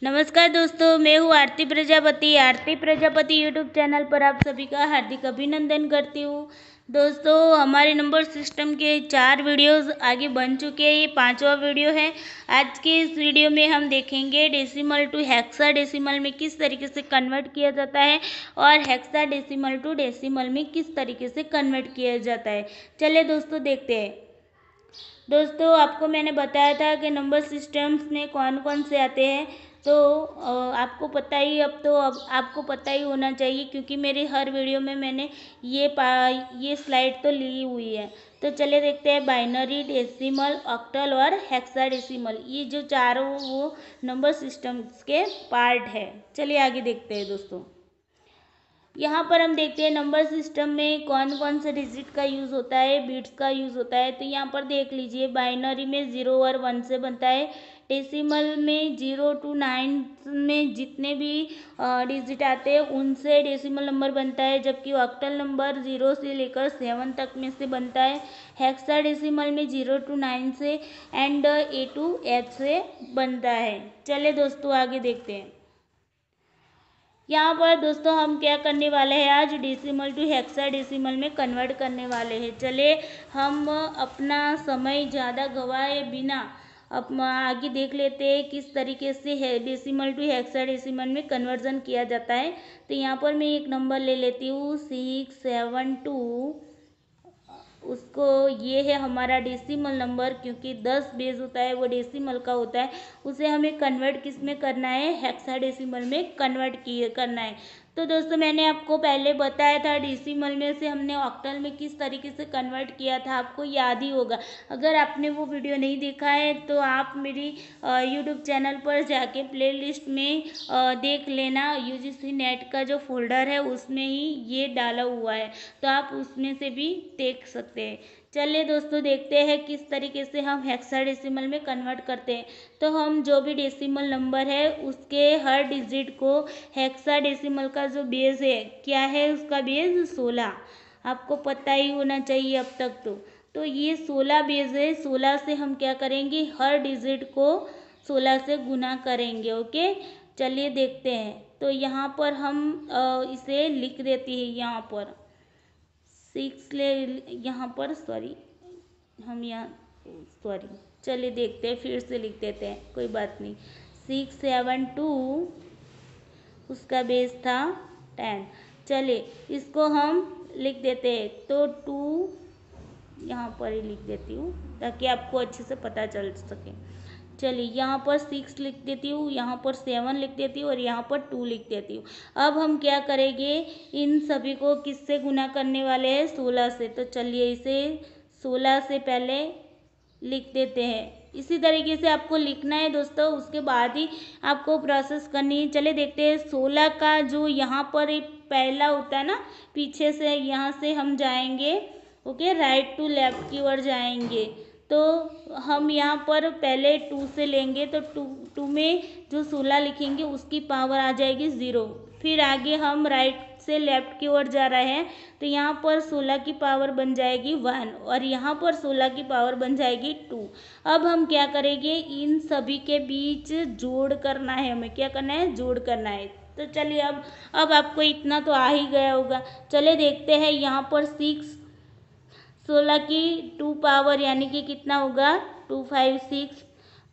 नमस्कार दोस्तों, मैं हूँ आरती प्रजापति यूट्यूब चैनल पर आप सभी का हार्दिक अभिनंदन करती हूँ। दोस्तों, हमारे नंबर सिस्टम के 4 वीडियोस आगे बन चुके हैं। ये 5वां वीडियो है। आज के इस वीडियो में हम देखेंगे डेसिमल टू हेक्साडेसिमल में किस तरीके से कन्वर्ट किया जाता है और हेक्साडेसिमल टू डेसिमल में किस तरीके से कन्वर्ट किया जाता है। चलिए दोस्तों देखते हैं। दोस्तों, आपको मैंने बताया था कि नंबर सिस्टम्स में कौन कौन से आते हैं, तो आपको पता ही अब आपको पता ही होना चाहिए, क्योंकि मेरी हर वीडियो में मैंने ये स्लाइड तो ली हुई है। तो चलिए देखते हैं। बाइनरी, डेसिमल, ऑक्टल और हेक्साडेसिमल, ये जो चारों वो नंबर सिस्टम्स के पार्ट है। चलिए आगे देखते हैं दोस्तों। यहाँ पर हम देखते हैं नंबर सिस्टम में कौन कौन से डिजिट का यूज़ होता है, बिट्स का यूज़ होता है। तो यहाँ पर देख लीजिए, बाइनरी में 0 और 1 से बनता है। डेसिमल में 0 to 9 में जितने भी डिजिट आते हैं उनसे डेसिमल नंबर बनता है, जबकि ऑक्टल नंबर 0 से लेकर 7 तक में से बनता है। हेक्साडेसिमल में 0 to 9 से एंड A to H से बनता है। चलिए दोस्तों आगे देखते हैं। यहाँ पर दोस्तों हम क्या करने वाले हैं, आज डेसिमल टू हेक्साडेसिमल में कन्वर्ट करने वाले हैं। चलिए हम अपना समय ज़्यादा गवाए बिना अब आगे देख लेते हैं किस तरीके से डेसिमल टू हेक्साडेसिमल में कन्वर्जन किया जाता है। तो यहाँ पर मैं एक नंबर ले लेती हूँ 672। उसको ये है हमारा डेसिमल नंबर, क्योंकि 10 बेस होता है वो डेसिमल का होता है। उसे हमें कन्वर्ट किस में करना है, हेक्साडेसिमल में कन्वर्ट करना है। तो दोस्तों, मैंने आपको पहले बताया था डेसिमल में से हमने ऑक्टल में किस तरीके से कन्वर्ट किया था, आपको याद ही होगा। अगर आपने वो वीडियो नहीं देखा है तो आप मेरी यूट्यूब चैनल पर जाके प्लेलिस्ट में देख लेना। यूजीसी नेट का जो फोल्डर है उसमें ही ये डाला हुआ है, तो आप उसमें से भी देख सकते हैं। चलिए दोस्तों देखते हैं किस तरीके से हम हेक्साडेसिमल में कन्वर्ट करते हैं। तो हम जो भी डेसिमल नंबर है उसके हर डिजिट को, हेक्साडेसिमल का जो बेस है क्या है, उसका बेस 16, आपको पता ही होना चाहिए अब तक। तो ये 16 बेस है। 16 से हम क्या करेंगे, हर डिजिट को 16 से गुना करेंगे। ओके, चलिए देखते हैं। तो यहाँ पर हम इसे लिख देते हैं। यहाँ पर 6 ले, यहाँ पर चलिए देखते हैं, फिर से लिख देते हैं, कोई बात नहीं। 672 उसका बेस था 10। चलिए इसको हम लिख देते हैं। तो 2 यहाँ पर ही लिख देती हूँ ताकि आपको अच्छे से पता चल सके। चलिए यहाँ पर 6 लिख देती हूँ, यहाँ पर 7 लिख देती हूँ और यहाँ पर 2 लिख देती हूँ। अब हम क्या करेंगे, इन सभी को किससे गुना करने वाले हैं, 16 से। तो चलिए इसे 16 से पहले लिख देते हैं। इसी तरीके से आपको लिखना है दोस्तों, उसके बाद ही आपको प्रोसेस करनी है। चले देखते हैं। 16 का जो यहाँ पर पहला होता है ना, पीछे से यहाँ से हम जाएंगे, ओके, राइट टू लेफ्ट की ओर जाएंगे। तो हम यहाँ पर पहले 2 से लेंगे, तो 2 में जो 16 लिखेंगे उसकी पावर आ जाएगी 0। फिर आगे हम राइट से लेफ्ट की ओर जा रहे हैं, तो यहाँ पर 16 की पावर बन जाएगी 1 और यहाँ पर 16 की पावर बन जाएगी 2। अब हम क्या करेंगे, इन सभी के बीच जोड़ करना है। हमें क्या करना है, जोड़ करना है। तो चलिए अब आपको इतना तो आ ही गया होगा। चलिए देखते हैं। यहाँ पर 16 की 2 पावर यानी कि कितना होगा, 256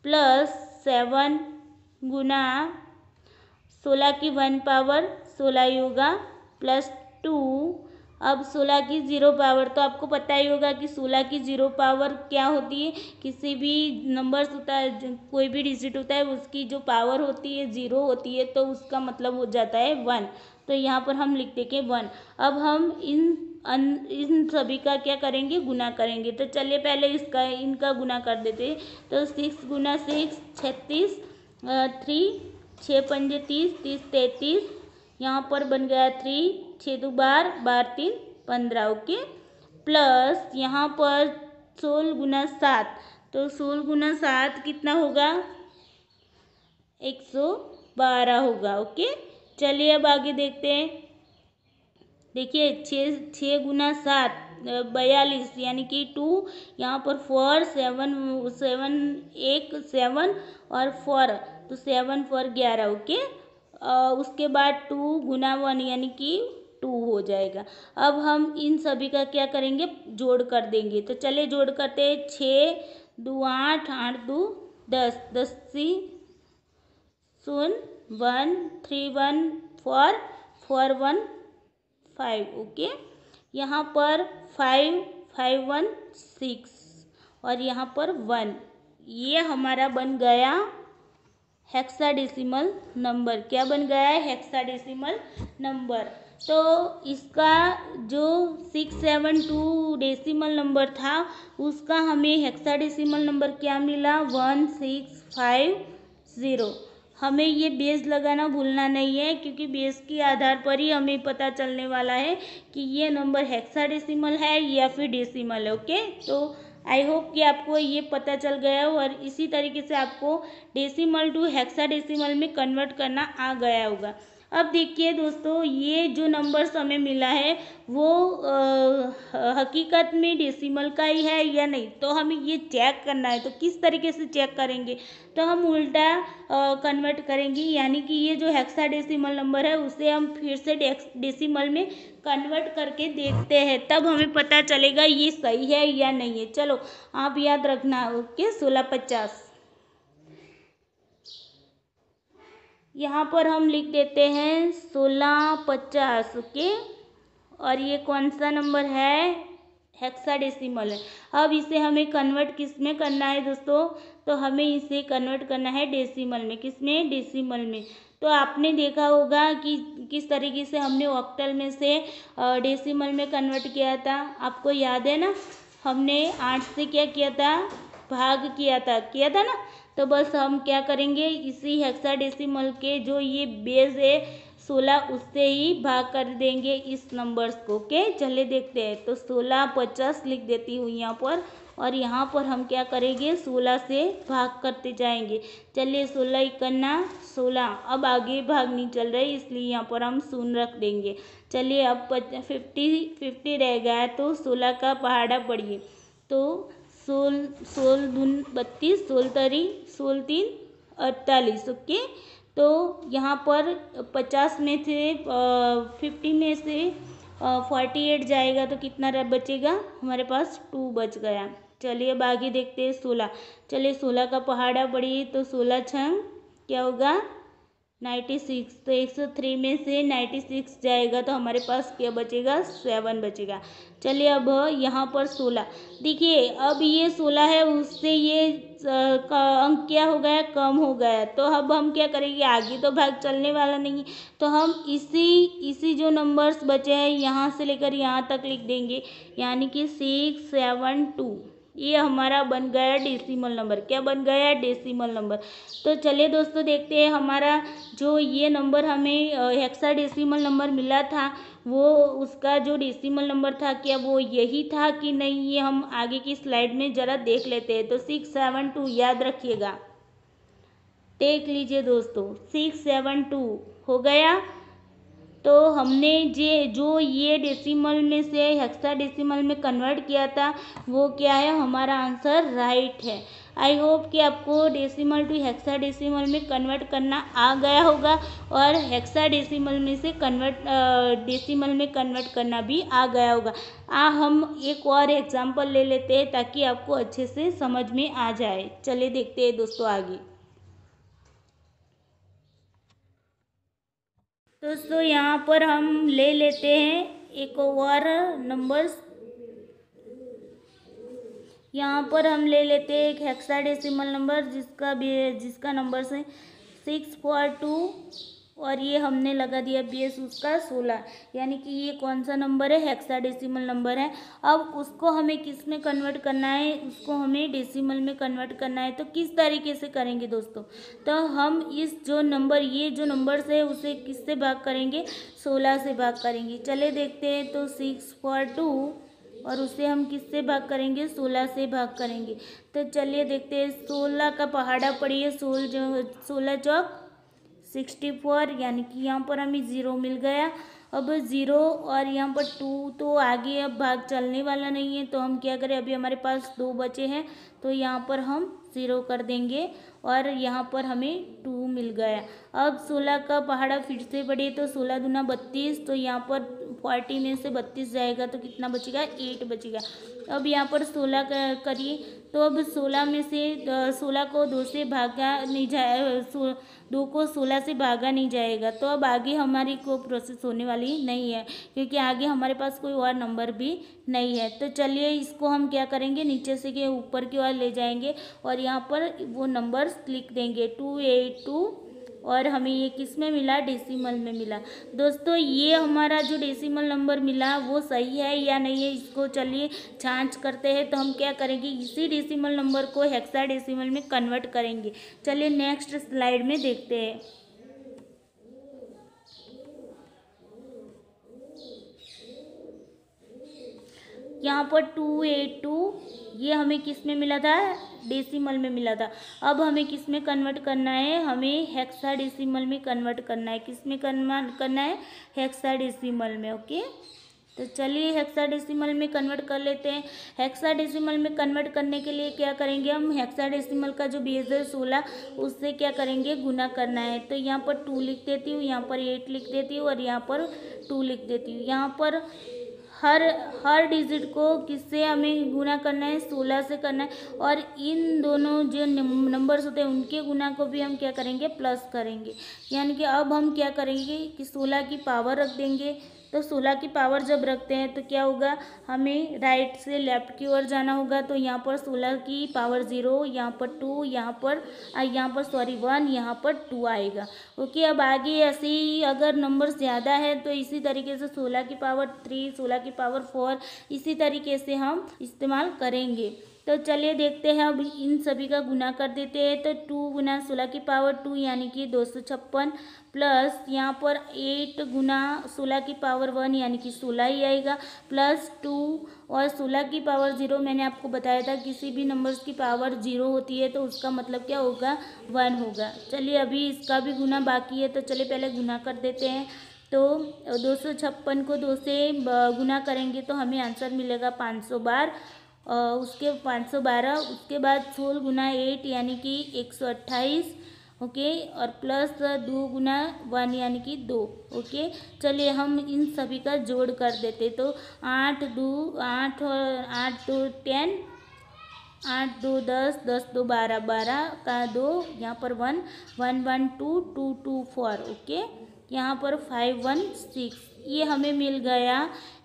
प्लस 7 गुना 16 की 1 पावर 16 ही होगा प्लस 2। अब 16 की 0 पावर, तो आपको पता ही होगा कि 16 की 0 पावर क्या होती है। किसी भी नंबर्स होता है, कोई भी डिजिट होता है, उसकी जो पावर होती है 0 होती है, तो उसका मतलब हो जाता है 1। तो यहाँ पर हम लिख देंगे 1। अब हम इन सभी का क्या करेंगे, गुना करेंगे। तो चलिए पहले इनका गुना कर देते हैं। तो 6 गुना 6 36, 3 6 पंजे 30, 30 33, यहाँ पर बन गया 3 6 2 12, 12 3 15। ओके, प्लस यहाँ पर 16 गुना 7, तो 16 गुना 7 कितना होगा, 112 होगा। ओके, चलिए अब आगे देखते हैं। देखिए 6 गुना 7 42, यानी कि 2, यहाँ पर 4 7 7 1 7 और 4 तो 7 4 11, ओके। उसके बाद 2 × 1 यानी कि 2 हो जाएगा। अब हम इन सभी का क्या करेंगे, जोड़ कर देंगे। तो चलिए जोड़ करते हैं। 6 2 8, 8 2 10, 10 3 0 1 3 1 4 4 1 5, ओके। यहाँ पर 5 5 1 6 और यहाँ पर 1, ये हमारा बन गया हेक्साडेसिमल नंबर। क्या बन गया है, हेक्साडेसिमल नंबर। तो इसका जो 672 डेसिमल नंबर था उसका हमें हेक्साडेसिमल नंबर क्या मिला, 1650। हमें ये बेस लगाना भूलना नहीं है, क्योंकि बेस के आधार पर ही हमें पता चलने वाला है कि ये नंबर हेक्साडेसिमल है या फिर डेसिमल है, ओके। तो आई होप कि आपको ये पता चल गया हो और इसी तरीके से आपको डेसिमल टू हेक्साडेसिमल में कन्वर्ट करना आ गया होगा। अब देखिए दोस्तों, ये जो नंबर्स हमें मिला है वो हकीकत में डेसिमल का ही है या नहीं, तो हमें ये चेक करना है। तो किस तरीके से चेक करेंगे, तो हम उल्टा कन्वर्ट करेंगे, यानी कि ये जो हेक्साडेसिमल नंबर है उसे हम फिर से डेसिमल में कन्वर्ट करके देखते हैं, तब हमें पता चलेगा ये सही है या नहीं है। चलो आप याद रखना, ओके। 1650 यहाँ पर हम लिख देते हैं 1650, ओके। और ये कौन सा नंबर है, हेक्साडेसिमल है। अब इसे हमें कन्वर्ट किस में करना है दोस्तों, तो हमें इसे कन्वर्ट करना है डेसिमल में। किस में, डेसिमल में। तो आपने देखा होगा कि किस तरीके से हमने ऑक्टल में से डेसिमल में कन्वर्ट किया था, आपको याद है ना। हमने 8 से क्या किया था, भाग किया था ना। तो बस हम क्या करेंगे, इसी हेक्साडेसिमल के जो ये बेस है 16, उससे ही भाग कर देंगे इस नंबर्स को, ओके। चलिए देखते हैं। तो 1650 लिख देती हूँ यहाँ पर, और यहाँ पर हम क्या करेंगे, 16 से भाग करते जाएंगे। चलिए 16 इकन्ना 16, अब आगे भाग नहीं चल रही इसलिए यहाँ पर हम 0 रख देंगे। चलिए अब 50 रह गया है, तो 16 का पहाड़ा पढ़िए। तो 16 दून 32, 16 तरी 16 3 48, ओके। तो यहाँ पर 50 में से 50 में से 48 जाएगा तो कितना बचेगा, हमारे पास 2 बच गया। चलिए अब आगे देखते हैं 16। चलिए 16 का पहाड़ा पढ़िए। तो 16 छंग क्या होगा, 96। तो 103 में से 96 जाएगा तो हमारे पास क्या बचेगा, 7 बचेगा। चलिए अब यहाँ पर 16 देखिए, अब ये 16 है, उससे ये का अंक क्या हो गया, कम हो गया। तो अब हम क्या करेंगे, आगे तो भाग चलने वाला नहीं है, तो हम इसी जो नंबर्स बचे हैं यहाँ से लेकर यहाँ तक लिख देंगे, यानी कि 672। ये हमारा बन गया डेसिमल नंबर। क्या बन गया, डेसिमल नंबर। तो चलिए दोस्तों देखते हैं हमारा जो ये नंबर हमें हेक्साडेसिमल नंबर मिला था, वो उसका जो डेसिमल नंबर था क्या वो यही था कि नहीं, ये हम आगे की स्लाइड में ज़रा देख लेते हैं। तो 672 याद रखिएगा, देख लीजिए दोस्तों, 672 हो गया। तो हमने जो ये डेसिमल में से हेक्साडेसिमल में कन्वर्ट किया था वो क्या है, हमारा आंसर राइट है। आई होप कि आपको डेसिमल टू हेक्साडेसिमल में कन्वर्ट करना आ गया होगा, और हेक्साडेसिमल में से डेसिमल में कन्वर्ट करना भी आ गया होगा। हम एक और एग्जांपल ले लेते हैं ताकि आपको अच्छे से समझ में आ जाए। चलिए देखते हैं दोस्तों आगे। दोस्तों यहाँ पर हम ले लेते हैं एक और नंबर्स। यहाँ पर हम ले लेते हैं एक हेक्साडेसिमल नंबर जिसका नंबर है 642, और ये हमने लगा दिया बेस उसका 16, यानी कि ये कौन सा नंबर है, हेक्साडेसिमल नंबर है। अब उसको हमें किस में कन्वर्ट करना है, उसको हमें डेसिमल में कन्वर्ट करना है। तो किस तरीके से करेंगे दोस्तों, तो हम इस ये जो नंबर्स है उसे किससे भाग करेंगे, 16 से भाग करेंगे। चले देखते हैं। तो 642 और उसे हम किससे भाग करेंगे, 16 से भाग करेंगे। तो चलिए देखते हैं। 16 का पहाड़ा पढ़िए, 16 चौक 64, यानी कि यहाँ पर हमें 0 मिल गया। अब 0 और यहाँ पर 2, तो आगे अब भाग चलने वाला नहीं है, तो हम क्या करें, अभी हमारे पास 2 बचे हैं तो यहाँ पर हम 0 कर देंगे। और यहाँ पर हमें 2 मिल गया। अब 16 का पहाड़ा फिर से बढ़े तो 16 दूना 32, तो यहाँ पर 40 में से 32 जाएगा तो कितना बचेगा, 8 बचेगा। अब यहाँ पर 16 करिए तो अब 16 में से 16 को 2 से भागा नहीं जाए, 2 को 16 से भागा नहीं जाएगा, तो अब आगे हमारी को प्रोसेस होने वाली नहीं है, क्योंकि आगे हमारे पास कोई और नंबर भी नहीं है। तो चलिए इसको हम क्या करेंगे, नीचे से के ऊपर की ओर ले जाएंगे और यहाँ पर वो नंबर्स लिख देंगे 282, और हमें ये किस में मिला, डेसिमल में मिला। दोस्तों ये हमारा जो डेसिमल नंबर मिला वो सही है या नहीं है, इसको चलिए जांच करते हैं। तो हम क्या करेंगे, इसी डेसिमल नंबर को हेक्साडेसिमल में कन्वर्ट करेंगे। चलिए नेक्स्ट स्लाइड में देखते हैं। यहाँ पर 282 ये हमें किस में मिला था, डेसिमल में मिला था। अब हमें किस में कन्वर्ट करना है, हमें हेक्साडेसिमल में कन्वर्ट करना है। किस में करना है, हेक्साडेसिमल में। ओके, तो चलिए हेक्साडेसिमल में कन्वर्ट कर लेते हैं। हेक्साडेसिमल में कन्वर्ट करने के लिए क्या करेंगे, हम हेक्साडेसिमल का जो बेस है 16 उससे क्या करेंगे, गुना करना है। तो यहाँ पर 2 लिख देती हूँ, यहाँ पर 8 लिख देती हूँ और यहाँ पर 2 लिख देती हूँ। यहाँ पर हर डिजिट को किससे हमें गुना करना है, 16 से करना है, और इन दोनों जो नंबर्स होते हैं उनके गुना को भी हम क्या करेंगे, प्लस करेंगे। यानी कि अब हम क्या करेंगे कि 16 की पावर रख देंगे। तो 16 की पावर जब रखते हैं तो क्या होगा, हमें राइट से लेफ्ट की ओर जाना होगा। तो यहाँ पर 16 की पावर 0, यहाँ पर 2, यहाँ पर 1, यहाँ पर 2 आएगा। ओके, अब आगे ऐसे ही अगर नंबर ज़्यादा है तो इसी तरीके से 16 की पावर 3, 16 की पावर 4, इसी तरीके से हम इस्तेमाल करेंगे। तो चलिए देखते हैं, अब इन सभी का गुना कर देते हैं। तो 2 गुना 16 की पावर 2 यानी कि 256, प्लस यहाँ पर 8 गुना 16 की पावर 1 यानी कि 16 ही आएगा, प्लस 2 और 16 की पावर 0। मैंने आपको बताया था किसी भी नंबर्स की पावर 0 होती है तो उसका मतलब क्या होगा, 1 होगा। चलिए अभी इसका भी गुना बाकी है, तो चलिए पहले गुना कर देते हैं। तो 256 को 2 से गुना करेंगे तो हमें आंसर मिलेगा 512, उसके 512, उसके बाद 16 गुना 8 यानी कि 128। ओके, और प्लस 2 गुना 1 यानी कि 2। ओके, चलिए हम इन सभी का जोड़ कर देते। तो 8 2 8 और 8 2 10, 8 2 10, 10 2 12, 12 का 2, यहाँ पर 1 1 1 2 2 2 4। ओके, यहाँ पर 5 1 6, ये हमें मिल गया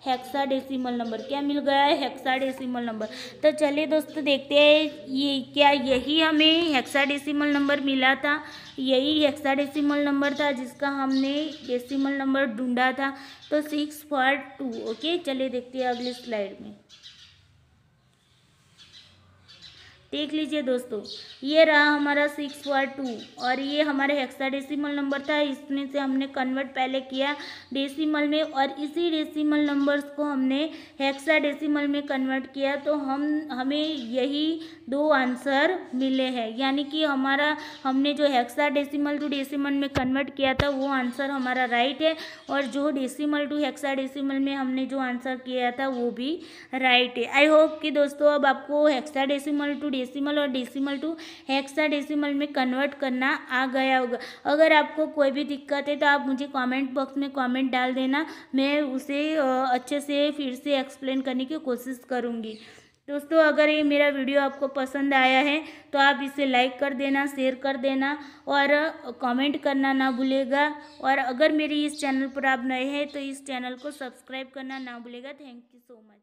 हेक्साडेसिमल नंबर। क्या मिल गया है, हेक्साडेसिमल नंबर। तो चलिए दोस्तों देखते हैं ये क्या यही हमें हेक्साडेसिमल नंबर मिला था, यही हेक्साडेसिमल नंबर था जिसका हमने डेसिमल नंबर ढूंढा था। तो 642। ओके, चलिए देखते हैं अगली स्लाइड में। देख लीजिए दोस्तों, ये रहा हमारा 642 और ये हमारे हेक्साडेसिमल नंबर था। इसमें से हमने कन्वर्ट पहले किया डेसिमल में और इसी डेसिमल नंबर्स को हमने हेक्साडेसिमल में कन्वर्ट किया, तो हमें यही 2 आंसर मिले हैं। यानी कि हमने जो हेक्साडेसिमल टू डेसिमल में कन्वर्ट किया था वो आंसर हमारा राइट है, और जो डेसिमल टू हेक्साडेसिमल में हमने जो आंसर किया था वो भी राइट है। आई होप कि दोस्तों अब आपको हेक्साडेसिमल टू डेसिमल और डेसिमल टू हेक्साडेसिमल में कन्वर्ट करना आ गया होगा। अगर आपको कोई भी दिक्कत है तो आप मुझे कमेंट बॉक्स में कमेंट डाल देना, मैं उसे अच्छे से फिर से एक्सप्लेन करने की कोशिश करूँगी। दोस्तों अगर ये मेरा वीडियो आपको पसंद आया है तो आप इसे लाइक कर देना, शेयर कर देना और कमेंट करना ना भूलेगा। और अगर मेरी इस चैनल पर आप नए हैं तो इस चैनल को सब्सक्राइब करना ना भूलेगा। Thank you so much.